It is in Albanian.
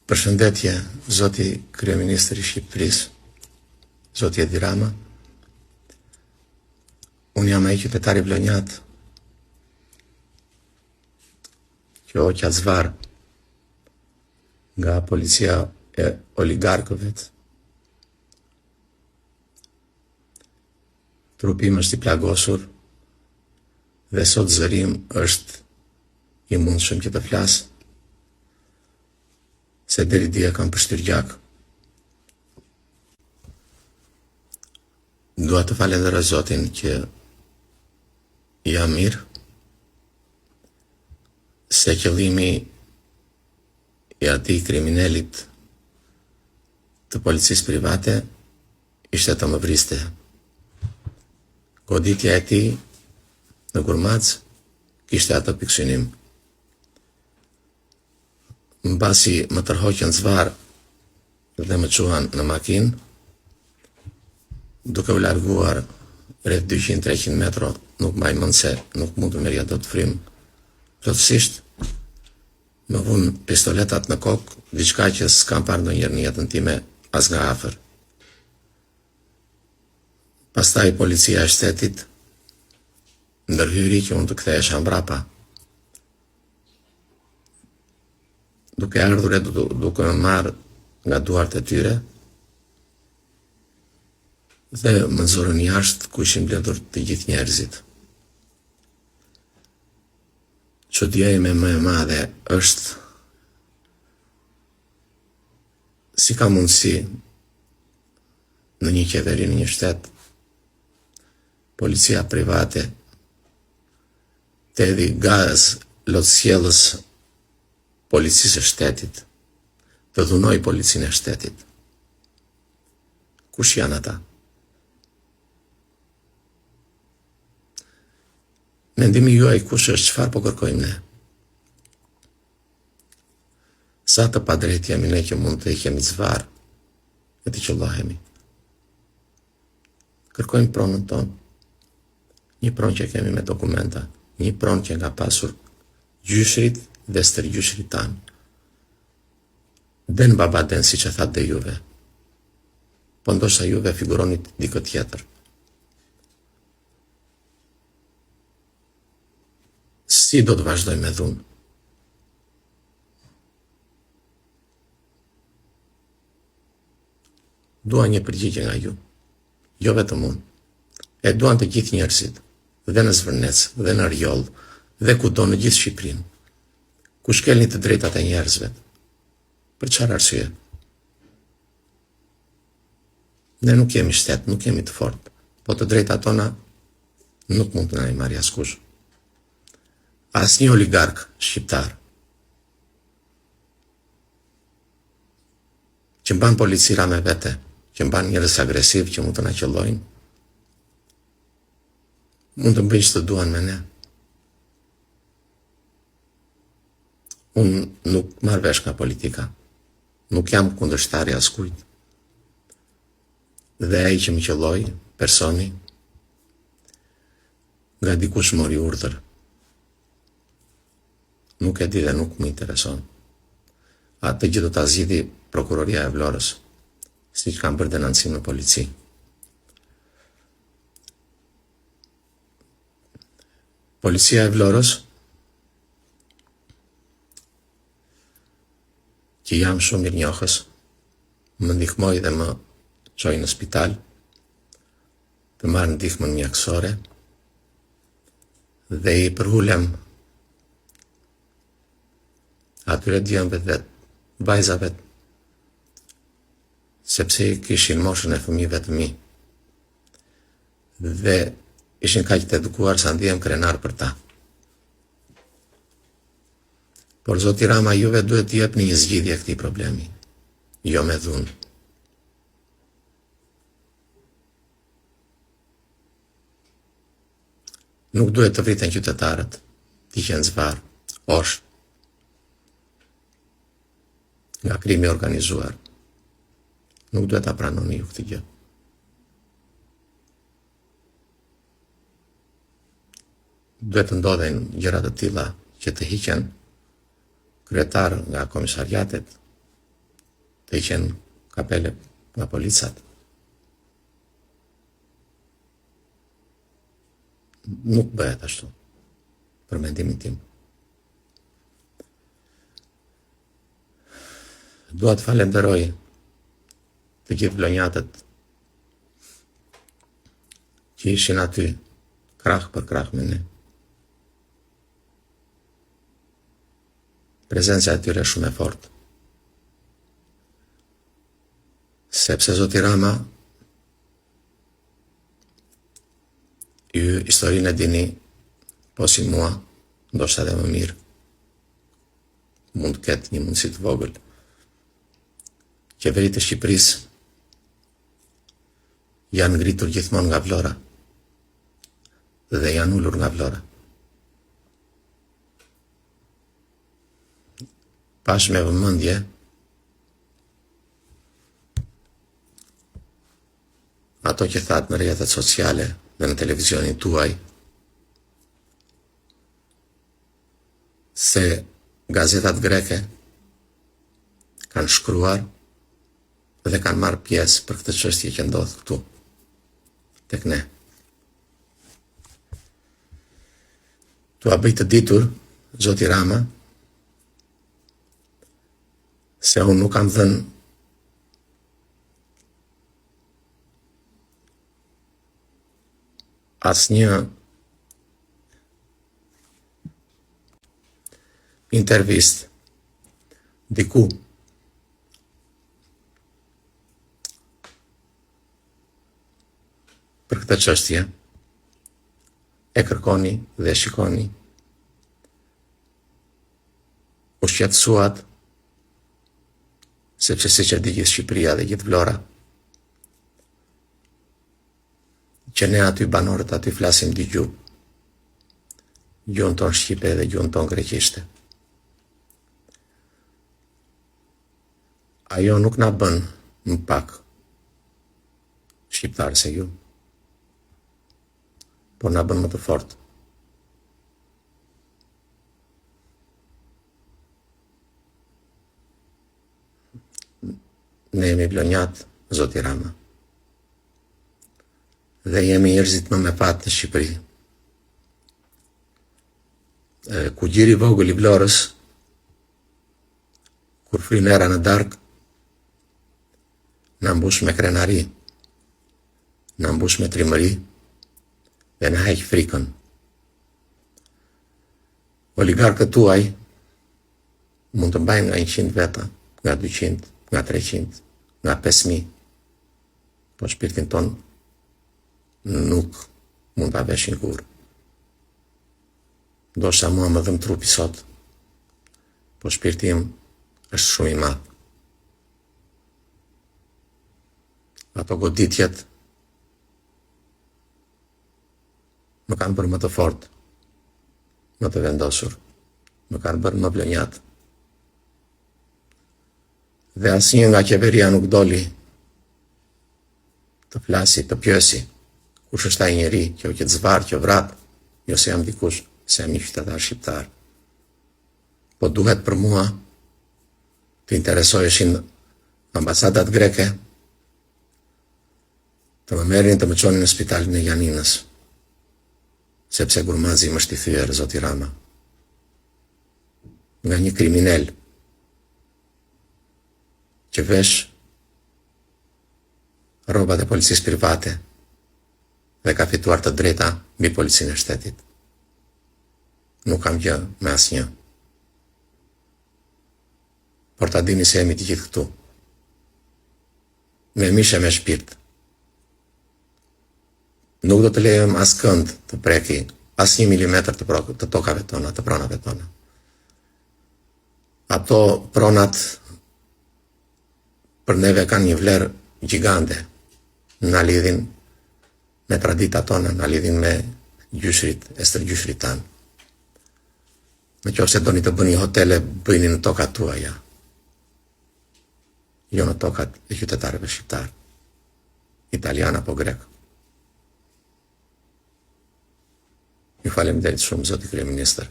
Përshëndetje, Zoti Kryeministri i Shqipërisë, Zoti Edi Rama. Unë jam ai qytetari vlonjat që o qazvar nga policia e oligarkëve. Trupi im është i plagosur dhe sot zërim është i mundshëm që të flas, se deri dje kam përshtyr gjak. Dua të falenderoj Zotin që jam mirë, se qëllimi i atij kriminalit të policisë private ishte të më vriste. Goditja e tij në Gurmac kishte atë piksynim. Mbasi më tërhoqën zvar dhe më çuan në makinë, duke u larguar rreth 200-300 metra, nuk mbaj mend se nuk mund të merrja dot frym. Plotësisht më vun pistoletat në kokë, diçka që s'kam parë ndonjëherë në jetën time as nga afër. Pastaj policia e shtetit ndërhyri që unë të kthehesha mbrapa. Duke ardhur e duke më marrë nga duart e tyre dhe më nxorën jashtë ku ishin mbledhur të gjithë njerëzit. Çudia ime më e madhe është si ka mundësi në një qeveri, në një shtet, policia private të hedhë gaz lotësjellës policisë e shtetit, të dhunoj policinë e shtetit. Kush janë ata? Mendimi juaj kush është, çfarë po kërkojmë ne? Sa të padrejt jemi ne që mund të ikemi zvar e të qëllohemi. Kërkojmë pronën tonë, një pronë që kemi me dokumenta, një pronë që nga pasur gjyshrit dhe stërgjyshrit tanë. Den baba den, si që thatë dhe juve. Po ndoshta juve figuronit dikë tjetër. Si do të vazhdoj me dhunë? Dua një përgjigje nga ju. Jo vetëm unë. E duan të gjithë njerëzit, dhe në Zvërnec, dhe në Rjoll, dhe kudo në gjithë Shqipërinë. Ku shkelni të drejtat e njerëzve. Për çfarë arsye? Ne nuk kemi shtet, nuk kemi të fortë, po të drejtat tona nuk mund të na i marrë askush. Asnjë oligark shqiptar që mban policira me vete, që mban njerëz agresiv që mund të na qellojnë, mund të bëjnë ç'të duan me ne. Unë nuk marr vesh nga politika, nuk jam kundërshtari askujt. Dhe ai që më qelloi, personi, nga dikush mori urdhër. Nuk e di dhe nuk më intereson. Atë gjë do ta zgjidhi prokuroria e Vlorës, siç kanë bërë denancim në polici. Policia e Vlorës, që jam shumë mirënjohës, më ndihmoi dhe më çoi në spital, të marrë ndihmën mjekësore, dhe i përulem atyre djemve dhe vajzave, sepse kishin moshën e fëmijëve të mi, dhe ishin kaq të edukuar sa ndihem krenar për ta. Por Zoti Rama, juve duhet të jepni një zgjidhje këtij problemi, jo me dhunë. Nuk duhet të vriten qytetarët, t'i qenë zvar, osht, nga krimi organizuar. Nuk duhet ta pranoni ju këtë gjë. Duhet të ndodhen gjëra të tilla që të hiqen kryetar nga komisariatet, të i qenë kapele nga policat. Nuk bëhet ashtu, për mendimin tim. Dua të falenderoj të gjithë vlonjatët që ishin aty krah për krah me ne. Prezenca e tyre shumë e fortë. Sepse Zoti Rama, ju historinë e dini, po si mua, ndoshta edhe më mirë, mund të ketë një mundësi të vogël. Qeveritë e Shqipërisë janë ngritur gjithmonë nga Vlora dhe janë ulur nga Vlora. Pash me vëmendje ato që thatë në rrjetet sociale dhe në televizionin tuaj se gazetat greke kanë shkruar dhe kanë marrë pjesë për këtë çështje që ndodh këtu tek ne. Tua bëj të ditur, Zoti Rama, se unë nuk kam dhënë asnjë intervistë diku për këtë çështje. E kërkoni dhe shikoni. U shqetësuat, sepse siç e di gjithë Shqipëria dhe gjithë Vlora, që ne aty banorët aty flasim dy gjuhë. Gjuhën tonë shqipe dhe gjuhën tonë greqishte. Ajo nuk na bën më pak shqiptarë se ju, por na bën më të fortë. Ne jemi vlonjat, Zoti Rama, dhe jemi njerëzit më me patë në Shqipëri. Kugjiri vogël i Vlorës, kur fryn era në darkë, na mbush me krenari, na mbush me trimëri dhe na heq frikën. Oligarkët tuaj mund të mbajnë nga 100 veta, nga 200, nga 300, nga 5.000, po shpirtin ton nuk mund ta veshin kurrë. Ndoshta mua më dhëm trupi sot, po shpirti im është shumë i madh. Ato goditjet më kanë bërë më të fortë, më të vendosur, më kanë bërë më vlonjat. Dhe asnjë nga qeveria nuk doli të flasi, të pyesi kush është ai njeri që u qet zvarr, që vrat, jo se jam dikush, se jam një qytetar shqiptar. Po duhet për mua të interesoheshin ambasadat greke, të më merrin të më çonin në spitalin e Janinës, sepse Gurmazi më është i thyer, Zoti Rama, nga një kriminal që vesh rrobat e policisë private dhe ka fituar të drejta mbi policinë e shtetit. Nuk kam gjë me asnjë. Por ta dini se jemi të gjithë këtu. Me mishe me shpirt. Nuk do të lejojmë askënd të preki as 1 milimetër të tokave tona, të pronave tona. Ato pronat për neve kanë një vlerë gjigande. Na lidhin me traditat tona, na lidhin me gjyshrit, e stërgjyshrit tanë. Në qoftë se doni të bëni hotele, bëjni në tokat tuaja, jo në tokat e qytetarëve shqiptar, italian apo grek. Ju faleminderit shumë, Zoti Kryeministër.